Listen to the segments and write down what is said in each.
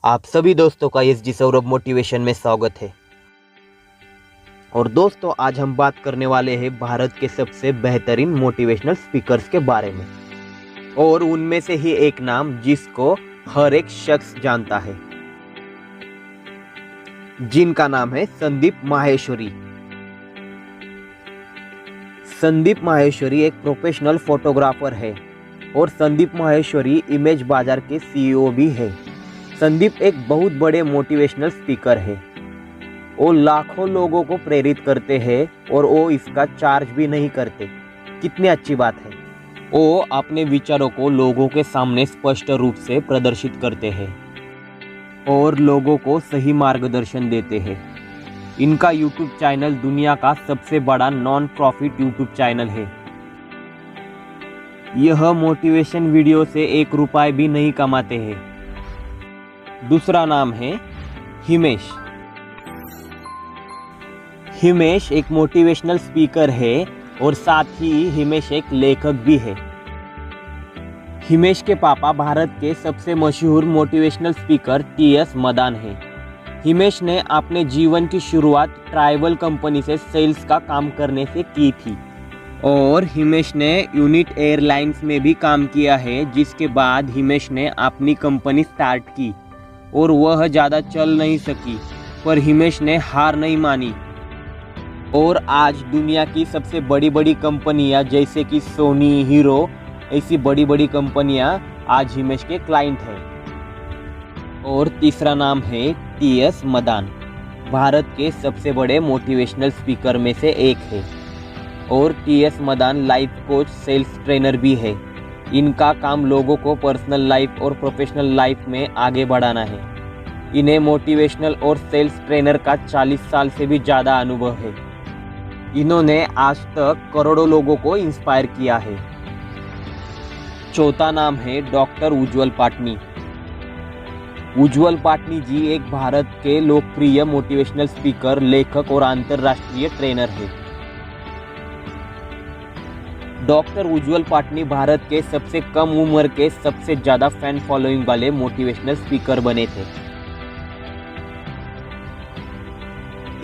आप सभी दोस्तों का एस जी सौरभ मोटिवेशन में स्वागत है। और दोस्तों, आज हम बात करने वाले हैं भारत के सबसे बेहतरीन मोटिवेशनल स्पीकर्स के बारे में, और उनमें से ही एक नाम जिसको हर एक शख्स जानता है, जिनका नाम है संदीप माहेश्वरी। संदीप माहेश्वरी एक प्रोफेशनल फोटोग्राफर है और संदीप माहेश्वरी इमेज बाजार के सीईओ भी है। संदीप एक बहुत बड़े मोटिवेशनल स्पीकर है। वो लाखों लोगों को प्रेरित करते हैं और वो इसका चार्ज भी नहीं करते। कितनी अच्छी बात है। वो अपने विचारों को लोगों के सामने स्पष्ट रूप से प्रदर्शित करते हैं और लोगों को सही मार्गदर्शन देते हैं। इनका यूट्यूब चैनल दुनिया का सबसे बड़ा नॉन प्रॉफिट यूट्यूब चैनल है। यह मोटिवेशन वीडियो से 1 रुपये भी नहीं कमाते हैं। दूसरा नाम है हिमेश। हिमेश एक मोटिवेशनल स्पीकर है और साथ ही हिमेश एक लेखक भी है। हिमेश के पापा भारत के सबसे मशहूर मोटिवेशनल स्पीकर टीएस मदान हैं। हिमेश ने अपने जीवन की शुरुआत ट्राइबल कंपनी से सेल्स का काम करने से की थी और हिमेश ने यूनिट एयरलाइंस में भी काम किया है, जिसके बाद हिमेश ने अपनी कंपनी स्टार्ट की और वह ज़्यादा चल नहीं सकी, पर हिमेश ने हार नहीं मानी और आज दुनिया की सबसे बड़ी बड़ी कंपनियां जैसे कि सोनी, हीरो, ऐसी बड़ी बड़ी कंपनियां आज हिमेश के क्लाइंट हैं। और तीसरा नाम है टीएस मदान। भारत के सबसे बड़े मोटिवेशनल स्पीकर में से एक है और TS Madan life coach, sales trainer भी है। इनका काम लोगों को पर्सनल लाइफ और प्रोफेशनल लाइफ में आगे बढ़ाना है। इन्हें मोटिवेशनल और सेल्स ट्रेनर का 40 साल से भी ज़्यादा अनुभव है। इन्होंने आज तक करोड़ों लोगों को इंस्पायर किया है। चौथा नाम है डॉक्टर उज्ज्वल पाटनी। उज्ज्वल पाटनी जी एक भारत के लोकप्रिय मोटिवेशनल स्पीकर, लेखक और अंतर्राष्ट्रीय ट्रेनर है। डॉक्टर उज्ज्वल पाटनी भारत के सबसे कम उम्र के सबसे ज़्यादा फैन फॉलोइंग वाले मोटिवेशनल स्पीकर बने थे।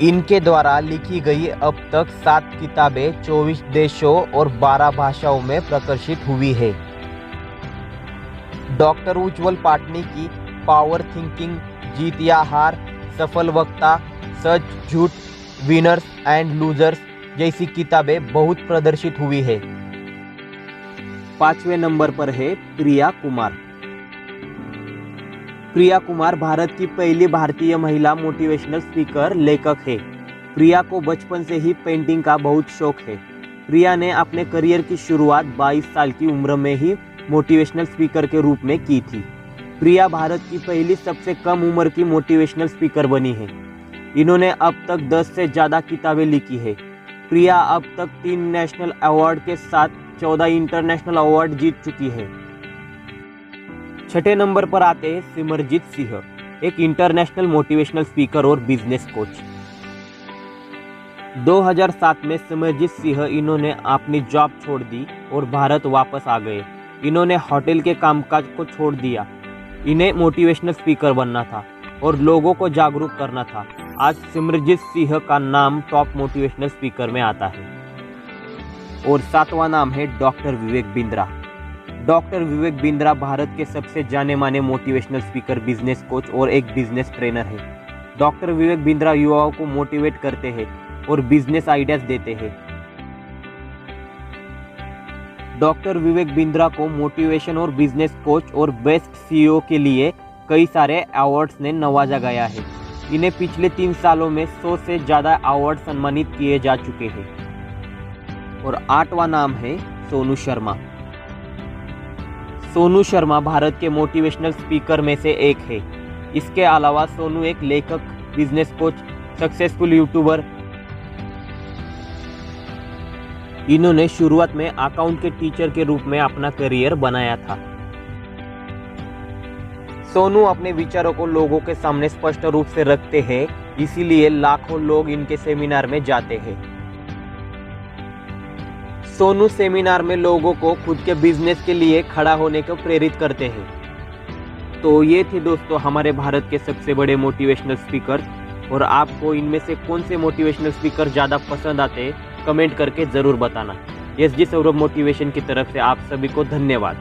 इनके द्वारा लिखी गई अब तक 7 किताबें 24 देशों और 12 भाषाओं में प्रकाशित हुई है। डॉक्टर उज्ज्वल पाटनी की पावर थिंकिंग, जीत या हार, सफल वक्ता, सच झूठ, विनर्स एंड लूजर्स जैसी किताबें बहुत प्रदर्शित हुई है। 5वें नंबर पर है प्रिया कुमार। प्रिया कुमार भारत की पहली भारतीय महिला मोटिवेशनल स्पीकर, लेखक है। प्रिया को बचपन से ही पेंटिंग का बहुत शौक है। प्रिया ने अपने करियर की शुरुआत 22 साल की उम्र में ही मोटिवेशनल स्पीकर के रूप में की थी। प्रिया भारत की पहली सबसे कम उम्र की मोटिवेशनल स्पीकर बनी है। इन्होंने अब तक 10 से ज़्यादा किताबें लिखी है। प्रिया अब तक 3 नेशनल अवार्ड के साथ 14 इंटरनेशनल अवार्ड जीत चुकी है। 6ठे नंबर पर आते हैं सिमरजीत सिंह, एक इंटरनेशनल मोटिवेशनल स्पीकर और बिजनेस कोच। 2007 में सिमरजीत सिंह इन्होंने अपनी जॉब छोड़ दी और भारत वापस आ गए। इन्होंने होटल के कामकाज को छोड़ दिया। इन्हें मोटिवेशनल स्पीकर बनना था और लोगों को जागरूक करना था। आज सिमरजीत सिंह का नाम टॉप मोटिवेशनल स्पीकर में आता है। और 7वां नाम है डॉक्टर विवेक बिंद्रा। डॉक्टर विवेक बिंद्रा भारत के सबसे जाने माने मोटिवेशनल स्पीकर, बिजनेस कोच और एक बिजनेस ट्रेनर है। डॉक्टर विवेक बिंद्रा युवाओं को मोटिवेट करते हैं और बिजनेस आइडियाज देते हैं। डॉक्टर विवेक बिंद्रा को मोटिवेशन और बिजनेस कोच और बेस्ट सीईओ के लिए कई सारे अवार्ड्स ने नवाजा गया है। इन्हें पिछले 3 सालों में 100 से ज़्यादा अवार्ड सम्मानित किए जा चुके हैं। और 8वां नाम है सोनू शर्मा। सोनू शर्मा भारत के मोटिवेशनल स्पीकर में से एक है। इसके अलावा सोनू एक लेखक, बिजनेस कोच, सक्सेसफुल यूट्यूबर। इन्होंने शुरुआत में अकाउंट के टीचर के रूप में अपना करियर बनाया था। सोनू अपने विचारों को लोगों के सामने स्पष्ट रूप से रखते हैं, इसीलिए लाखों लोग इनके सेमिनार में जाते हैं। सोनू सेमिनार में लोगों को खुद के बिजनेस के लिए खड़ा होने को प्रेरित करते हैं। तो ये थे दोस्तों हमारे भारत के सबसे बड़े मोटिवेशनल स्पीकर। और आपको इनमें से कौन से मोटिवेशनल स्पीकर ज़्यादा पसंद आते कमेंट करके ज़रूर बताना। एसजी सौरभ मोटिवेशन की तरफ से आप सभी को धन्यवाद।